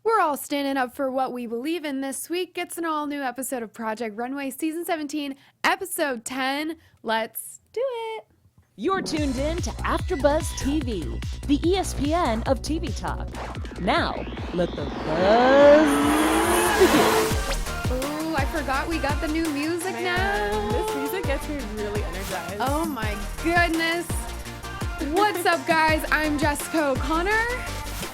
We're all standing up for what we believe in this week. It's an all-new episode of Project Runway, Season 17, Episode 10. Let's do it. You're tuned in to AfterBuzz TV, the ESPN of TV talk. Now, let the buzz begin. Ooh, I forgot we got the new music now. This music gets me really energized. Oh my goodness. What's up, guys? I'm Jessica O'Connor.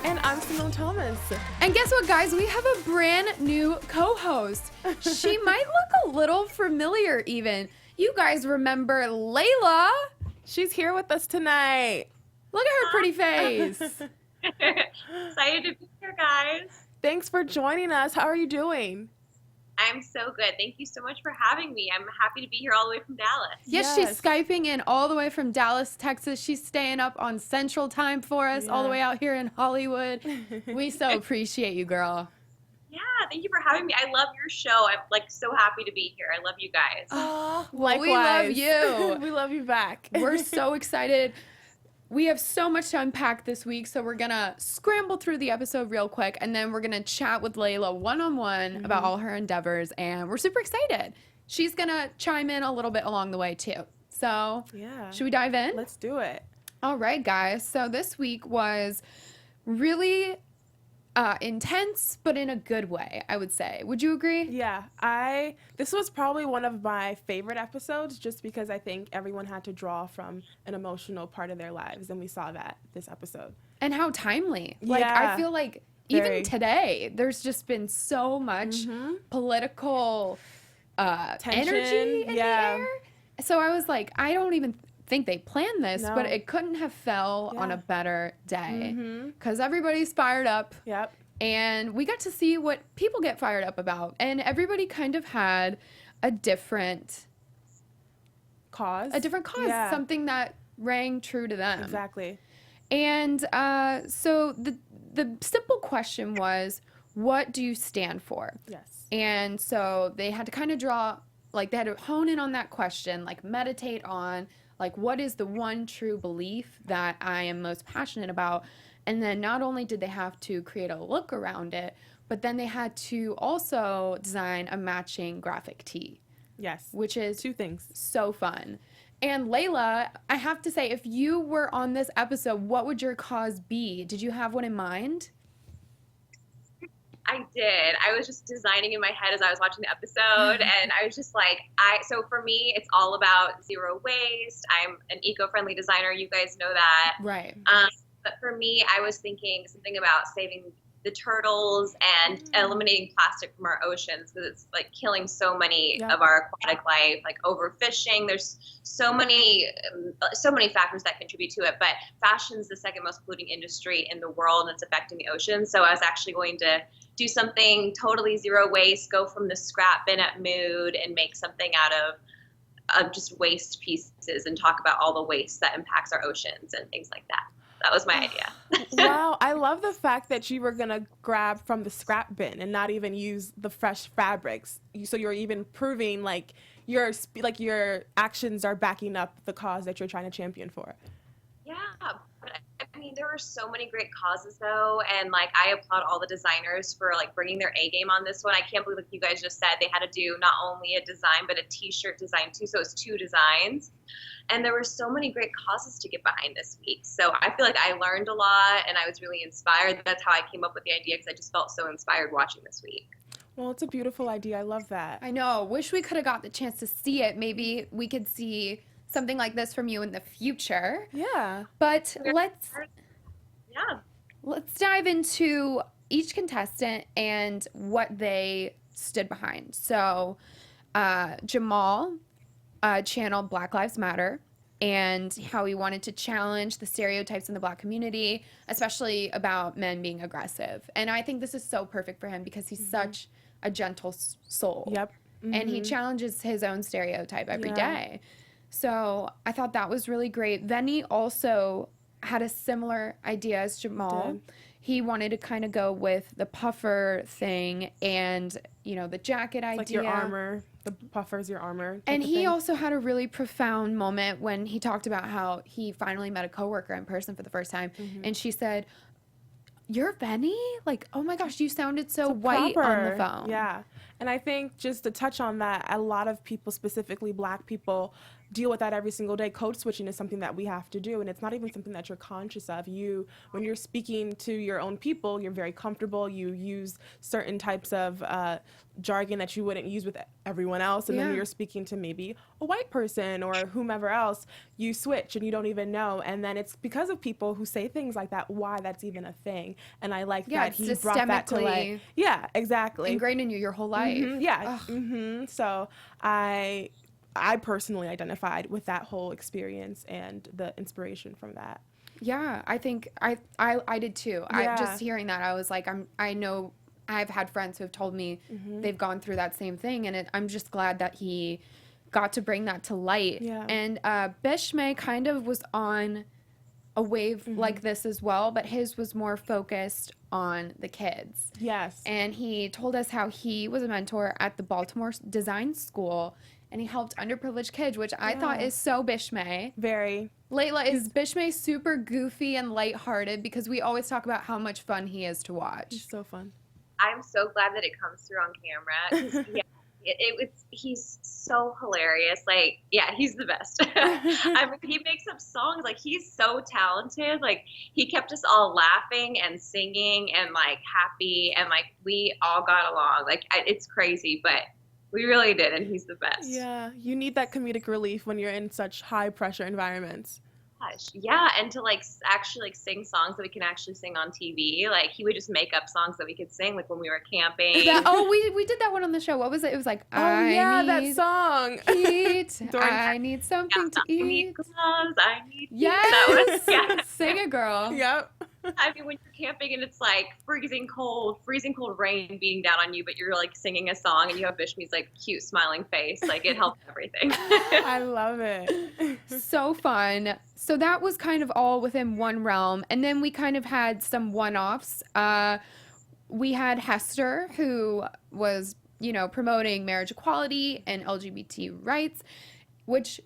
And I'm Simone Thomas. And guess what, guys? We have a brand new co-host. She might look a little familiar even. You guys remember Lela? She's here with us tonight. Look at her pretty face. Excited to be here, guys. Thanks for joining us. How are you doing? I'm so good. Thank you so much for having me. I'm happy to be here all the way from Dallas. Yes, she's Skyping in all the way from Dallas, Texas. She's staying up on Central Time for us all the way out here in Hollywood. We so appreciate you, girl. Yeah, thank you for having me. I love your show. I'm so happy to be here. I love you guys. Well, we love you. We love you back. We're so excited. We have so much to unpack this week, so we're going to scramble through the episode real quick, and then we're going to chat with Lela one-on-one about all her endeavors, and we're super excited. She's going to chime in a little bit along the way, too. So, should we dive in? Let's do it. All right, guys. So this week was really intense, but in a good way, I would say. Would you agree? Yeah, this was probably one of my favorite episodes just because I think everyone had to draw from an emotional part of their lives, and we saw that this episode. And how timely. I feel like even today, there's just been so much political energy in the air. So I was like, I don't even think they planned this, but it couldn't have fell on a better day because everybody's fired up. Yep. And we got to see what people get fired up about, and everybody kind of had a different cause, something that rang true to them. Exactly. And so the simple question was, what do you stand for? Yes. And so they had to kind of draw, they had to hone in on that question, meditate on, what is the one true belief that I am most passionate about? And then not only did they have to create a look around it, but then they had to also design a matching graphic tee. Yes. Which is two things. So fun. And Lela, I have to say, if you were on this episode, what would your cause be? Did you have one in mind? I did. I was just designing in my head as I was watching the episode, and I was just so for me, it's all about zero waste. I'm an eco-friendly designer. You guys know that. Right. But for me, I was thinking something about saving the turtles and eliminating plastic from our oceans because it's killing so many of our aquatic life, overfishing. There's so many factors that contribute to it. But fashion's the second most polluting industry in the world, and it's affecting the ocean. So I was actually going to do something totally zero waste, go from the scrap bin at Mood and make something out of just waste pieces and talk about all the waste that impacts our oceans and things like that. That was my idea. Wow, I love the fact that you were gonna grab from the scrap bin and not even use the fresh fabrics. So you're even proving your actions are backing up the cause that you're trying to champion for. Yeah, but I mean, there were so many great causes though, and I applaud all the designers for bringing their A game on this one. I can't believe you guys just said they had to do not only a design but a T-shirt design too. So it's two designs. And there were so many great causes to get behind this week. So I feel like I learned a lot and I was really inspired. That's how I came up with the idea because I just felt so inspired watching this week. Well, it's a beautiful idea. I love that. I know. Wish we could have got the chance to see it. Maybe we could see something like this from you in the future. Yeah. But let's dive into each contestant and what they stood behind. So Jamal channeled Black Lives Matter and how he wanted to challenge the stereotypes in the Black community, especially about men being aggressive. And I think this is so perfect for him because he's such a gentle soul. Yep. And he challenges his own stereotype every day. So I thought that was really great. Venny also had a similar idea as Jamal. He wanted to kind of go with the puffer thing and, the jacket idea. Like your armor. The puffer's your armor. And he also had a really profound moment when he talked about how he finally met a coworker in person for the first time. And she said, you're Benny? Like, oh my gosh, you sounded so white on the phone. Yeah. And I think just to touch on that, a lot of people, specifically Black people, deal with that every single day. Code switching is something that we have to do, and it's not even something that you're conscious of. When you're speaking to your own people, you're very comfortable. You use certain types of jargon that you wouldn't use with everyone else, and then when you're speaking to maybe a white person or whomever else, you switch and you don't even know. And then it's because of people who say things like that why that's even a thing. And I like that he brought that to light. Yeah, exactly. Ingrained in you your whole life. Yeah. So I personally identified with that whole experience and the inspiration from that. Yeah, I think I did too. Yeah. I just hearing that, I was like, I know I've had friends who have told me they've gone through that same thing, and I'm just glad that he got to bring that to light. Yeah. And Bishme kind of was on a wave like this as well, but his was more focused on the kids. Yes. And he told us how he was a mentor at the Baltimore Design School, and he helped underprivileged kids, which I thought is so Bishme. Very. Layla, is Bishme super goofy and lighthearted? Because we always talk about how much fun he is to watch. He's so fun. I'm so glad that it comes through on camera. 'Cause, he's so hilarious. Like, yeah, he's the best. I mean, he makes up songs. Like, he's so talented. Like, he kept us all laughing and singing and like happy, and like we all got along. Like, it's crazy, but we really did, and he's the best. Yeah, you need that comedic relief when you're in such high pressure environments. Gosh, yeah, and to like actually like sing songs that we can actually sing on TV. Like, he would just make up songs that we could sing, like when we were camping. We did that one on the show. What was it? It was like, that song. Heat. I need something to eat. I need gloves. I need Yes. That was, yeah. Sing it, girl. Yep. I mean, when you're camping and it's like freezing cold rain beating down on you, but you're like singing a song and you have Bishme's like cute smiling face, like it helps everything. I love it. So fun. So that was kind of all within one realm. And then we kind of had some one-offs. We had Hester, who was, promoting marriage equality and LGBT rights, which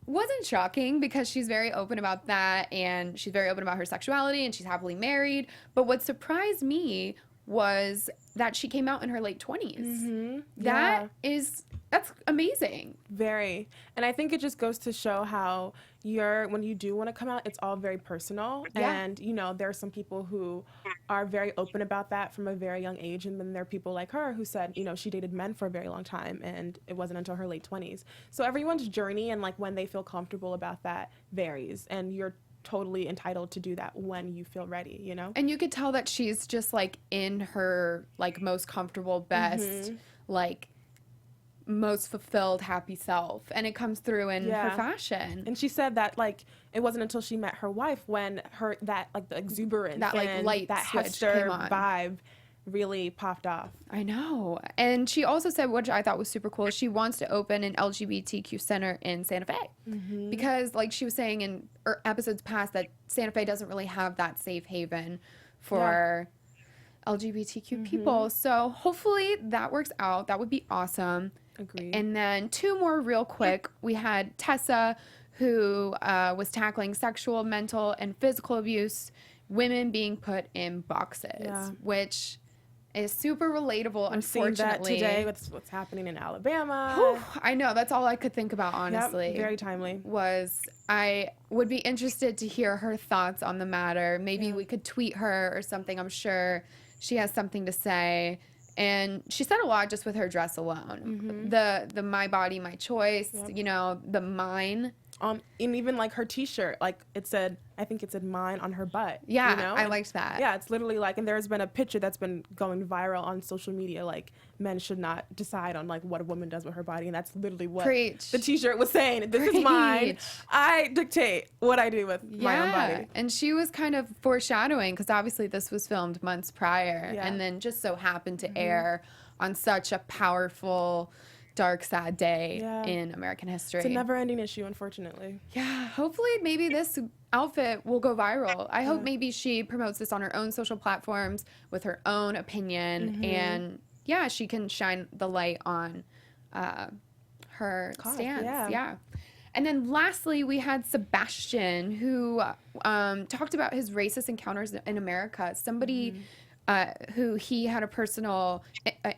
wasn't shocking because she's very open about that, and she's very open about her sexuality, and she's happily married. But what surprised me was that she came out in her late 20s. That's amazing. Very. And I think it just goes to show how when you do want to come out, it's all very personal. Yeah. And, there are some people who are very open about that from a very young age. And then there are people like her who said, she dated men for a very long time and it wasn't until her late 20s. So everyone's journey and like when they feel comfortable about that varies. And you're totally entitled to do that when you feel ready, And you could tell that she's just like in her like most comfortable, best, like most fulfilled, happy self, and it comes through in her fashion. And she said that like it wasn't until she met her wife when the exuberance, that like and light that switch Hester came on. vibe really popped off. I know. And she also said, which I thought was super cool, she wants to open an LGBTQ center in Santa Fe. Because like she was saying in episodes past that Santa Fe doesn't really have that safe haven for LGBTQ people. So hopefully that works out. That would be awesome. Agreed. And then two more real quick. We had Tessa, who was tackling sexual, mental, and physical abuse, women being put in boxes, which is super relatable, unfortunately. Seeing that today with what's happening in Alabama. Whew, I know. That's all I could think about, honestly. Yep, very timely. I would be interested to hear her thoughts on the matter. Maybe we could tweet her or something. I'm sure she has something to say. And she said a lot just with her dress alone. The my body, my choice, the mine. And even like her t-shirt, like I think it said mine on her butt. Yeah, I liked that. Yeah, it's literally like, and there's been a picture that's been going viral on social media, like men should not decide on like what a woman does with her body. And that's literally what the t-shirt was saying. This is mine. I dictate what I do with my own body. And she was kind of foreshadowing, because obviously this was filmed months prior and then just so happened to air on such a powerful, dark, sad day in American history. It's a never-ending issue, unfortunately. Yeah, hopefully maybe this outfit will go viral. I hope maybe she promotes this on her own social platforms with her own opinion, and she can shine the light on her stance. Yeah. And then lastly, we had Sebastian, who talked about his racist encounters in America. Somebody who he had a personal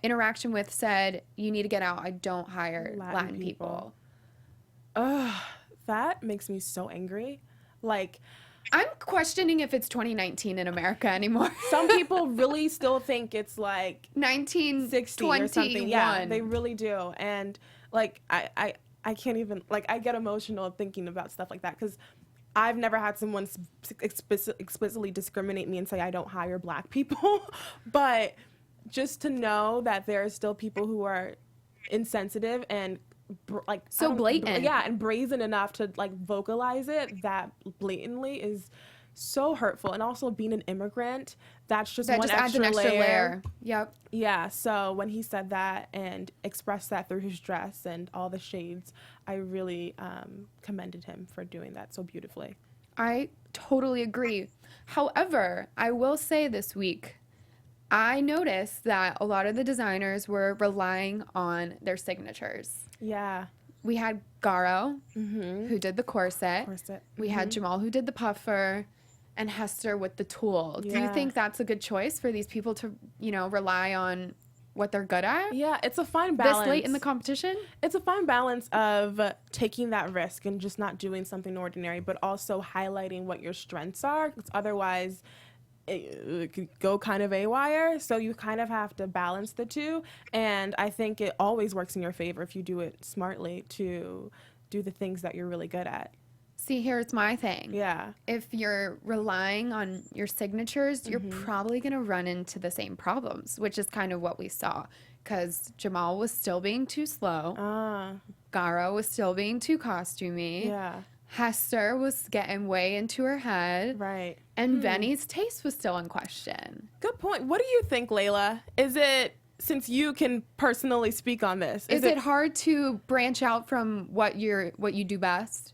interaction with said, "You need to get out. I don't hire Latin people." Ugh, that makes me so angry. Like, I'm questioning if it's 2019 in America anymore. some people really still think it's like 1960 or something. Yeah, they really do. And like, I can't even, like, I get emotional thinking about stuff like that, because I've never had someone explicitly discriminate me and say I don't hire Black people. But just to know that there are still people who are insensitive and so blatant. Yeah, and brazen enough to like vocalize it that blatantly is so hurtful. And also being an immigrant, that's just that one just adds an extra layer. Yep. Yeah, so when he said that and expressed that through his dress and all the shades, I really commended him for doing that so beautifully. I totally agree. However, I will say this week, I noticed that a lot of the designers were relying on their signatures. Yeah. We had Garo, who did the corset. We had Jamal, who did the puffer, and Hester with the tulle. Yeah. Do you think that's a good choice for these people to, rely on what they're good at? Yeah, it's a fine balance. This late in the competition? It's a fine balance of taking that risk and just not doing something ordinary, but also highlighting what your strengths are, because otherwise it could go kind of awire. So you kind of have to balance the two. And I think it always works in your favor if you do it smartly to do the things that you're really good at. See, here's my thing. Yeah. If you're relying on your signatures, you're probably going to run into the same problems, which is kind of what we saw. Because Jamal was still being too slow. Garo was still being too costumey. Yeah. Hester was getting way into her head. Right. And Benny's taste was still in question. Good point. What do you think, Lela? Is it, since you can personally speak on this, is it hard to branch out from what you do best?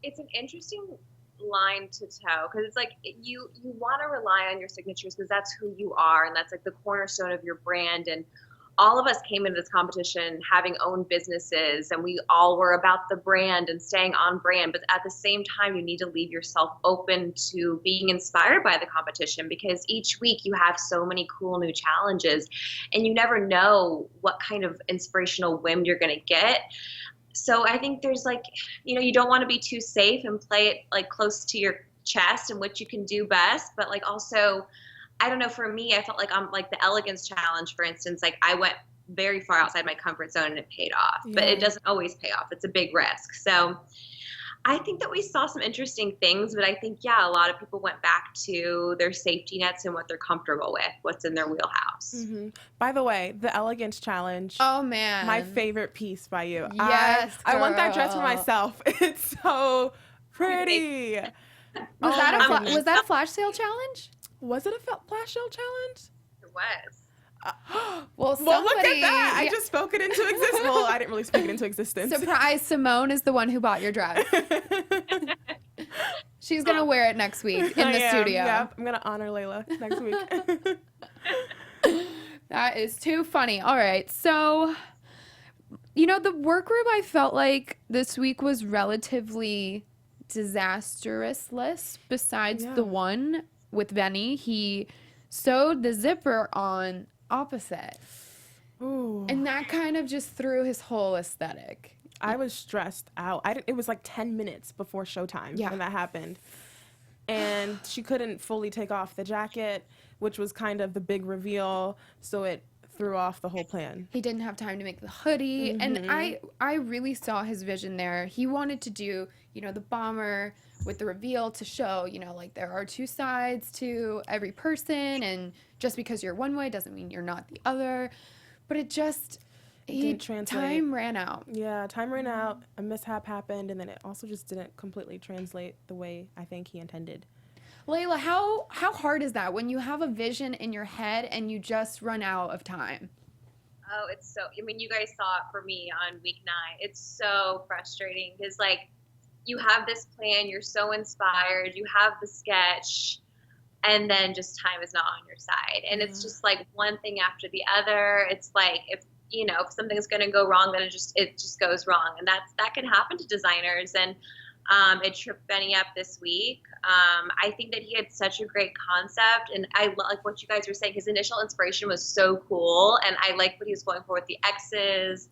It's an interesting line to toe, because it's like you want to rely on your signatures because that's who you are and that's like the cornerstone of your brand. And all of us came into this competition having owned businesses, and we all were about the brand and staying on brand. But at the same time, you need to leave yourself open to being inspired by the competition, because each week you have so many cool new challenges and you never know what kind of inspirational whim you're going to get. So I think there's like, you don't want to be too safe and play it like close to your chest and what you can do best. But like also, I don't know, for me, I felt like like the elegance challenge, for instance, like I went very far outside my comfort zone and it paid off, but it doesn't always pay off. It's a big risk. So I think that we saw some interesting things, but I think, a lot of people went back to their safety nets and what they're comfortable with, what's in their wheelhouse. By the way, the elegance challenge. Oh, man. My favorite piece by you. Yes, I want that dress for myself. It's so pretty. Was that a flash sale challenge? Was it a flash sale challenge? It was. Well, look at that. I just spoke it into existence. Well, I didn't really speak it into existence. Surprise, Simone is the one who bought your dress. She's going to wear it next week in the studio. Yeah, I'm going to honor Lela next week. That is too funny. All right. So, the workroom, I felt like this week was relatively disastrousness besides the one with Benny. He sewed the zipper on opposite. Ooh. And that kind of just threw his whole aesthetic. I was stressed out. It was like 10 minutes before showtime when that happened. And she couldn't fully take off the jacket, which was kind of the big reveal. So it threw off the whole plan. He didn't have time to make the hoodie. And I really saw his vision there. He wanted to do, the bomber with the reveal to show, like there are two sides to every person. And just because you're one way doesn't mean you're not the other. But it just, didn't translate. Time ran out. Yeah, time ran out. A mishap happened. And then it also just didn't completely translate the way I think he intended. Lela, how hard is that when you have a vision in your head and you just run out of time? Oh, it's so, you guys saw it for me on week 9. It's so frustrating because, you have this plan, you're so inspired, you have the sketch, and then just time is not on your side. And it's just one thing after the other. It's like if if something's going to go wrong, then it just goes wrong. And that can happen to designers. And it tripped Benny up this week. I think that he had such a great concept, and I like what you guys were saying. His initial inspiration was so cool, and I like what he was going for with the X's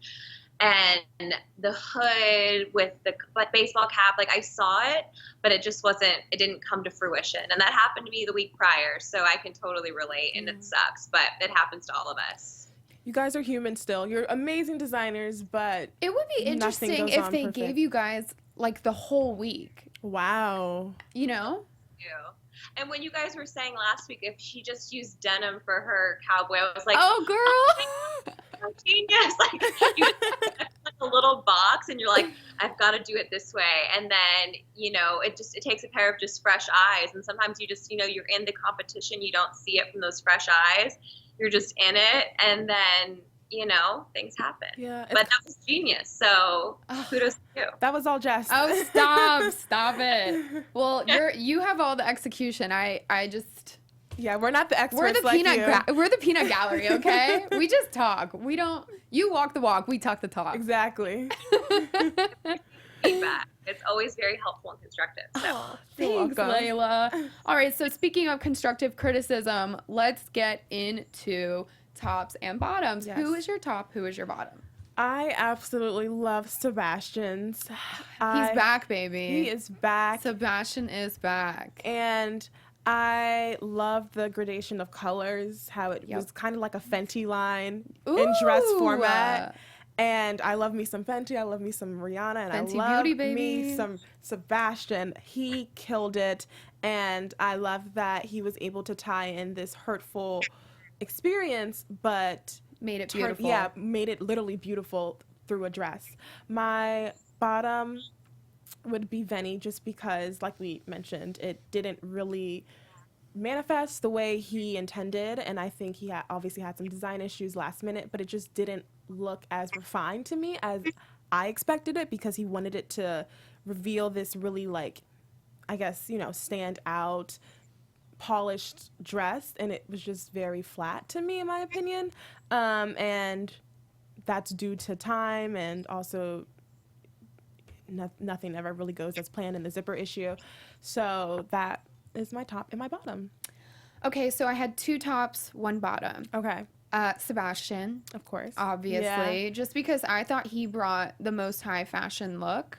and the hood with the baseball cap. Like, I saw it, but it didn't come to fruition. And that happened to me the week prior, so I can totally relate, and it sucks, but it happens to all of us. You guys are human still. You're amazing designers, but it would be interesting if they gave you guys like the whole week. Wow. And when you guys were saying last week, if she just used denim for her cowboy, I was like, oh, girl. Oh, genius. Like, you just like a little box, and you're like, I've got to do it this way. And then, it takes a pair of just fresh eyes. And sometimes you just, you're in the competition. You don't see it from those fresh eyes. You're just in it. And then, things happen. Yeah. But that was genius. So kudos to you. That was all Jess. Oh, stop it. Well, you have all the execution. I just. Yeah, we're not the experts. We're the like we're the peanut gallery, okay? We just talk. We don't. You walk the walk. We talk the talk. Exactly. Feedback. It's always very helpful and constructive. So. Thanks, Lela. All right. So speaking of constructive criticism, let's get into tops and bottoms. Yes. Who is your top? Who is your bottom? I absolutely love Sebastian's. He's back, baby. He is back. Sebastian is back. And I love the gradation of colors, how it was kind of like a Fenty line in dress format. And I love me some Fenty, I love me some Rihanna, and Fenty I love Beauty, baby. me some Sebastian. He killed it, and I love that he was able to tie in this hurtful experience, but made it beautiful. Made it literally beautiful through a dress. My bottom would be Venny, just because, like we mentioned, it didn't really manifest the way he intended, and I think he obviously had some design issues last minute, but it just didn't look as refined to me as I expected it, because he wanted it to reveal this really, like, I guess, stand out, polished dress, and it was just very flat to me, in my opinion. And that's due to time, and also nothing ever really goes as planned in the zipper issue. So that is my top and my bottom. Okay, so I had two tops, one bottom. Okay. Sebastian, of course, obviously, just because I thought he brought the most high fashion look.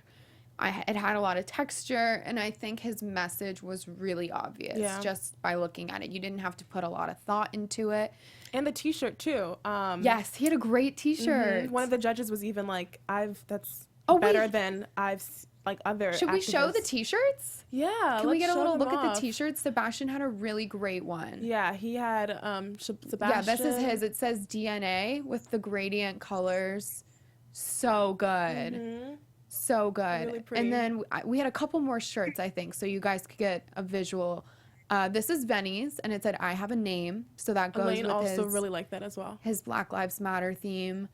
It had a lot of texture, and I think his message was really obvious just by looking at it. You didn't have to put a lot of thought into it. And the t-shirt too. Yes, he had a great t-shirt. Mm-hmm. One of the judges was even like, that's better than other Should we show the t-shirts? Yeah. Can we get a little look at the t-shirts? Sebastian had a really great one. Yeah, he had Sebastian. Yeah, this is his. It says DNA with the gradient colors. So good. Mm-hmm. So good. Really pretty. And then we had a couple more shirts, I think, so you guys could get a visual. This is Venny's, and it said, I have a name. So that goes Elaine with also really liked that as well. His Black Lives Matter theme.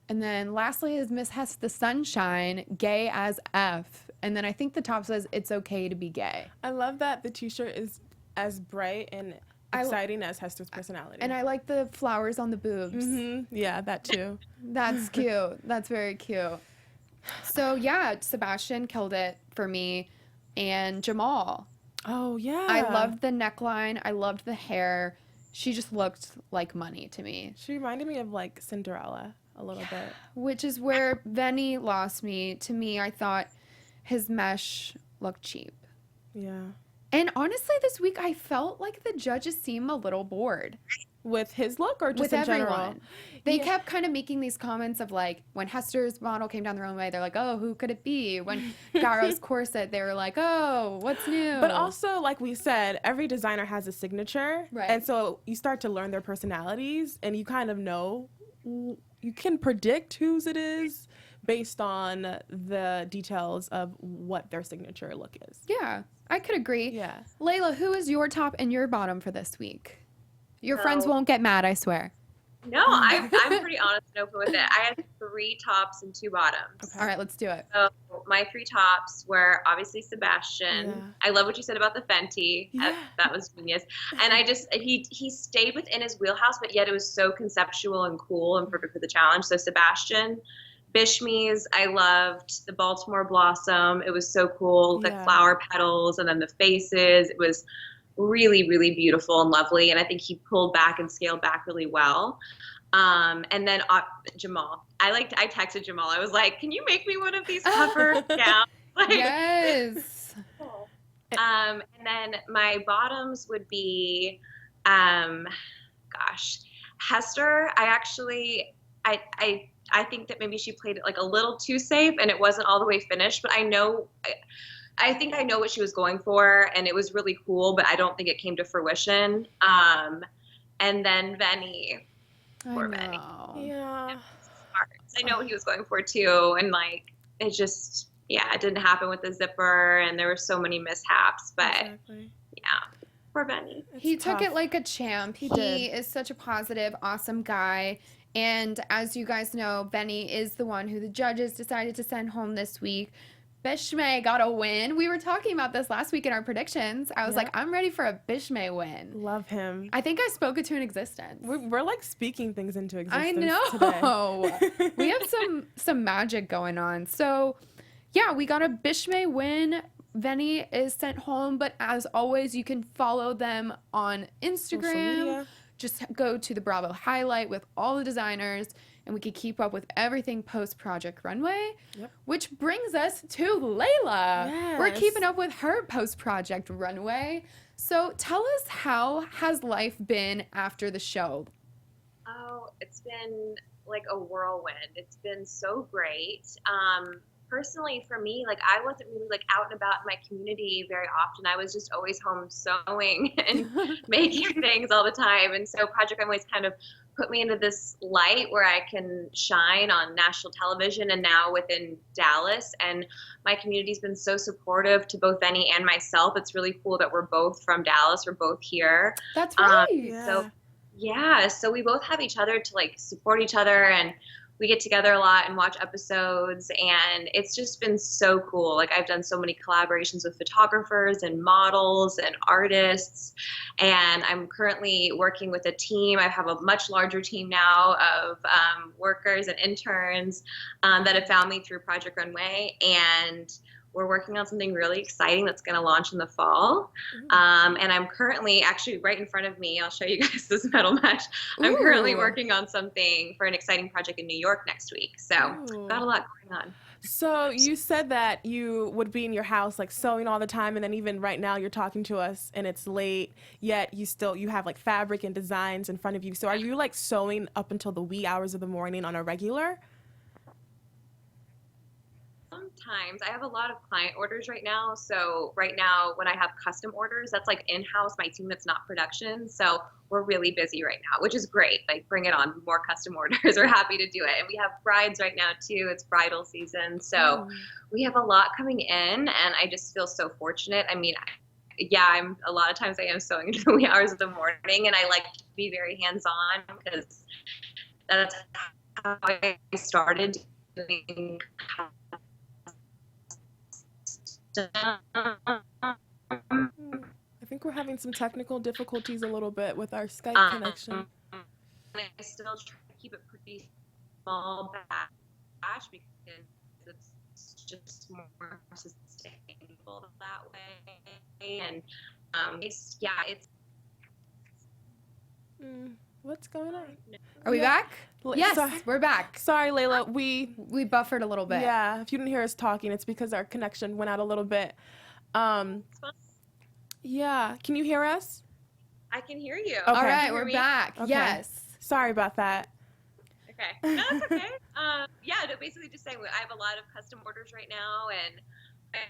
And then lastly is Miss Hess the Sunshine, gay as F. And then I think the top says, it's okay to be gay. I love that the t-shirt is as bright and exciting as Hester's personality. And I like the flowers on the boobs. Mm-hmm. Yeah, that too. That's cute. That's very cute. So yeah, Sebastian killed it for me. And Jamal. Oh, yeah. I loved the neckline. I loved the hair. She just looked like money to me. She reminded me of like Cinderella a little bit. Which is where Venny lost me. To me, I thought his mesh looked cheap. Yeah. And honestly, this week I felt like the judges seemed a little bored. With his look or just with in everyone. General? They kept kind of making these comments of like, when Hester's model came down the runway, they're like, oh, who could it be? When Garo's corset, they were like, oh, what's new? But also, like we said, every designer has a signature. Right. And so you start to learn their personalities, and you kind of know, you can predict whose it is based on the details of what their signature look is. Yeah, I could agree. Yeah. Lela, who is your top and your bottom for this week? Your friends won't get mad, I swear. No, I'm pretty honest and open with it. I had 3 tops and 2 bottoms. Okay. All right, let's do it. So my 3 tops were obviously Sebastian. Yeah. I love what you said about the Fenty. Yeah. That was genius. And he stayed within his wheelhouse, but yet it was so conceptual and cool and perfect for the challenge. So Sebastian. Bishme's, I loved the Baltimore Blossom. It was so cool. The flower petals and then the faces. It was really, really beautiful and lovely. And I think he pulled back and scaled back really well. And then Jamal. I texted Jamal. I was like, can you make me one of these cover gowns? Like, Yes. and then my bottoms would be, Hester. I think that maybe she played it like a little too safe and it wasn't all the way finished, but I think I know what she was going for and it was really cool, but I don't think it came to fruition. And then Benny. Poor Benny. Yeah. I know what he was going for too. And like, it just, it didn't happen with the zipper and there were so many mishaps, but poor Benny. He took it like a champ. He did. is such a positive, awesome guy. And as you guys know, Benny is the one who the judges decided to send home this week. Bishme got a win. We were talking about this last week in our predictions. I was like, I'm ready for a Bishme win. Love him. I think I spoke it to an existence. We're like speaking things into existence. I know. Today. We have some magic going on. So, yeah, we got a Bishme win. Benny is sent home, but as always, you can follow them on Instagram. Just go to the Bravo highlight with all the designers, and we can keep up with everything post Project Runway. Which brings us to Lela. Yes. We're keeping up with her post Project Runway. So tell us, how has life been after the show? Oh, it's been like a whirlwind. It's been so great. Personally, for me, like I wasn't really like out and about in my community very often. I was just always home sewing and making things all the time. And so Project Runway's kind of put me into this light where I can shine on national television and now within Dallas. And my community's been so supportive to both Benny and myself. It's really cool that we're both from Dallas. We're both here. That's right. So we both have each other to like support each other, and we get together a lot and watch episodes, and it's just been so cool. Like I've done so many collaborations with photographers and models and artists, and I'm currently working with a team. I have a much larger team now of workers and interns that have found me through Project Runway, and we're working on something really exciting that's going to launch in the fall. And I'm currently, actually right in front of me, I'll show you guys this medal match. I'm currently working on something for an exciting project in New York next week. So got a lot going on. So you said that you would be in your house like sewing all the time, and then even right now you're talking to us and it's late, yet you have like fabric and designs in front of you. So are you like sewing up until the wee hours of the morning on a regular? Sometimes. I have a lot of client orders right now. So right now when I have custom orders, that's like in-house, my team that's not production. So we're really busy right now, which is great. Like bring it on, more custom orders. We're happy to do it. And we have brides right now too. It's bridal season. So we have a lot coming in, and I just feel so fortunate. I mean, a lot of times I am sewing into the wee hours of the morning, and I like to be very hands-on because that's how I started doing I think we're having some technical difficulties a little bit with our Skype connection. I still try to keep it pretty small batch because it's just more sustainable that way. And it's What's going on? Are we back? Yes, Sorry. we're back. Sorry, Lela. We buffered a little bit. Yeah, if you didn't hear us talking, it's because our connection went out a little bit. Yeah, can you hear us? I can hear you. Okay. All right, we're back. Okay. Yes. Sorry about that. Okay. No, that's okay. Basically just saying I have a lot of custom orders right now, and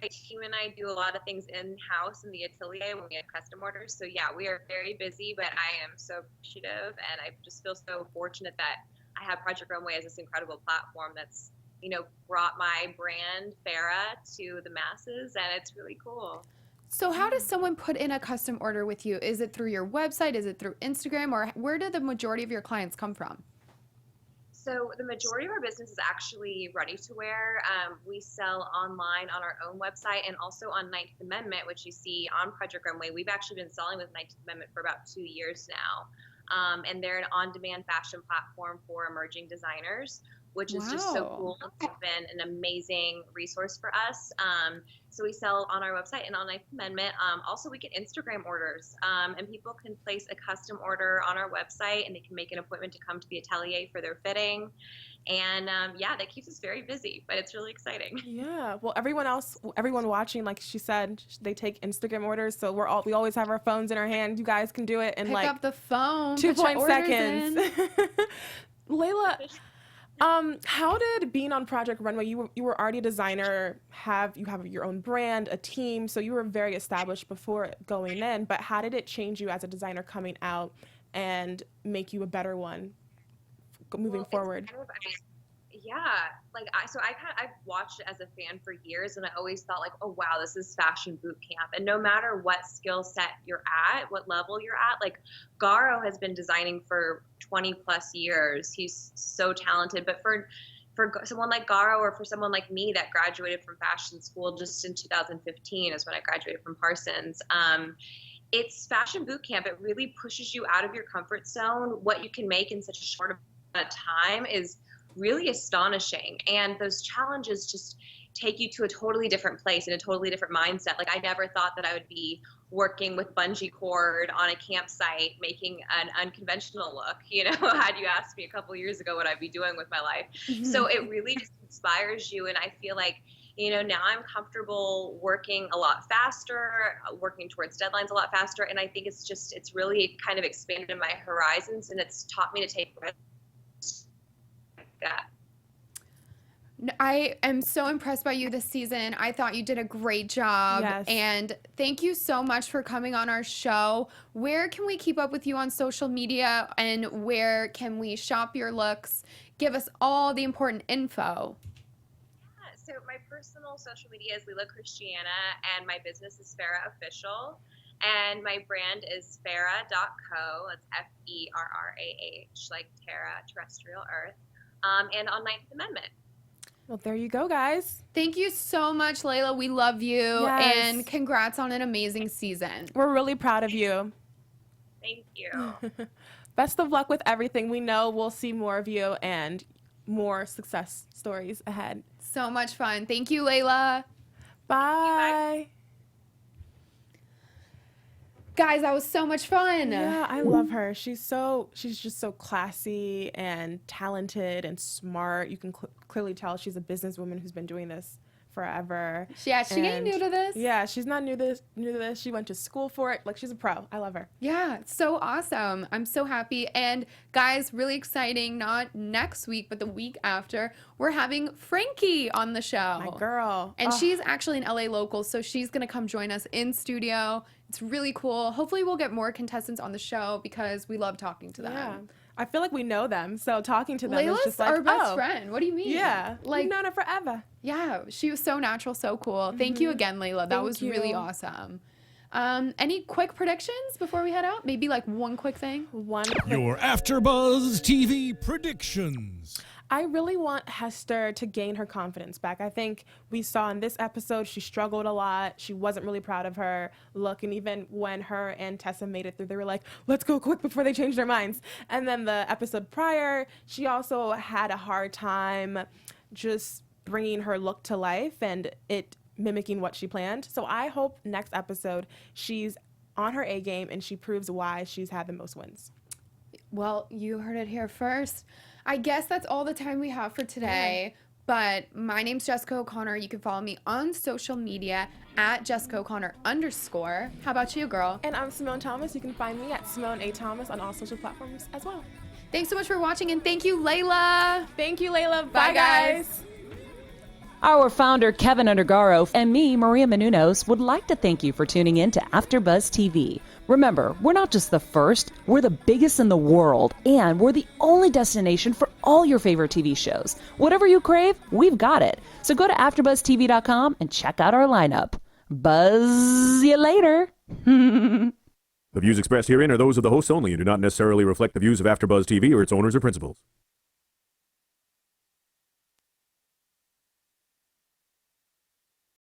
my team and I do a lot of things in-house in the atelier when we have custom orders. So yeah, we are very busy, but I am so appreciative, and I just feel so fortunate that I have Project Runway as this incredible platform that's, brought my brand, Farah, to the masses, and it's really cool. So how does someone put in a custom order with you? Is it through your website? Is it through Instagram? Or where do the majority of your clients come from? So the majority of our business is actually ready to wear. We sell online on our own website and also on 9th Amendment, which you see on Project Runway. We've actually been selling with 9th Amendment for about 2 years now. And they're an on-demand fashion platform for emerging designers, which is just so cool. It's been an amazing resource for us. So we sell on our website and on 9th Amendment. Also, we get Instagram orders, and people can place a custom order on our website, and they can make an appointment to come to the atelier for their fitting. And yeah, that keeps us very busy, but it's really exciting. Yeah. Well, everyone watching, like she said, they take Instagram orders. So we always have our phones in our hand. You guys can do it in Pick up the phone, 2.0 seconds. Lela, how did being on Project Runway, you were already a designer, you have your own brand, a team, so you were very established before going in, but how did it change you as a designer coming out and make you a better one moving forward? I've watched it as a fan for years, and I always thought like, oh wow, this is fashion boot camp. And no matter what skill set you're at, what level you're at, like Garo has been designing for 20 plus years. He's so talented. But for someone like Garo, or for someone like me that graduated from fashion school just in 2015 is when I graduated from Parsons, it's fashion boot camp. It really pushes you out of your comfort zone. What you can make in such a short amount of time is really astonishing, and those challenges just take you to a totally different place and a totally different mindset. Like I never thought that I would be working with bungee cord on a campsite making an unconventional look, had you asked me a couple years ago what I'd be doing with my life. So it really just inspires you, and I feel like now I'm comfortable working a lot faster, working towards deadlines a lot faster, and I think it's really kind of expanded my horizons, and it's taught me to take risks. That. I am so impressed by you this season. I thought you did a great job. Yes. And thank you so much for coming on our show. Where can we keep up with you on social media, and where can we shop your looks? Give us all the important info. Yeah, so my personal social media is Lela Christiana, and my business is Farrah Official. And my brand is Farrah.co. That's Ferrah, like Terra, terrestrial earth. And on 9th Amendment. Well, there you go, guys. Thank you so much, Lela. We love you. Yes. And congrats on an amazing season. We're really proud of you. Thank you. Best of luck with everything. We know we'll see more of you and more success stories ahead. So much fun. Thank you, Lela. Bye. Guys, that was so much fun. Yeah, I love her. She's just so classy and talented and smart. You can clearly tell she's a businesswoman who's been doing this forever. Yeah, she ain't new to this. Yeah, she's not new to this. She went to school for it. Like, she's a pro. I love her. Yeah, so awesome. I'm so happy. And guys, really exciting, not next week, but the week after, we're having Frankie on the show. My girl. And she's actually an LA local, so she's going to come join us in studio. It's really cool. Hopefully we'll get more contestants on the show because we love talking to them. Yeah. I feel like we know them, so talking to them Layla's is just like, our best friend. What do you mean? Yeah, like, we've known her forever. Yeah, she was so natural, so cool. Thank you again, Lela. That was really awesome. Any quick predictions before we head out? Maybe like one quick thing? Your AfterBuzz TV predictions. I really want Hester to gain her confidence back. I think we saw in this episode she struggled a lot. She wasn't really proud of her look. And even when her and Tessa made it through, they were like, let's go quick before they change their minds. And then the episode prior, she also had a hard time just bringing her look to life and it mimicking what she planned. So I hope next episode she's on her A game and she proves why she's had the most wins. Well, you heard it here first. I guess that's all the time we have for today. But my name's Jessica O'Connor. You can follow me on social media at Jessica O'Connor _. How about you, girl? And I'm Simone Thomas. You can find me at Simone A. Thomas on all social platforms as well. Thanks so much for watching, and thank you, Lela. Thank you, Lela. Bye, guys. Our founder, Keven Undergaro, and me, Maria Menounos, would like to thank you for tuning in to AfterBuzz TV. Remember, we're not just the first, we're the biggest in the world, and we're the only destination for all your favorite TV shows. Whatever you crave, we've got it. So go to AfterBuzzTV.com and check out our lineup. Buzz you later. The views expressed herein are those of the hosts only and do not necessarily reflect the views of AfterBuzz TV or its owners or principals.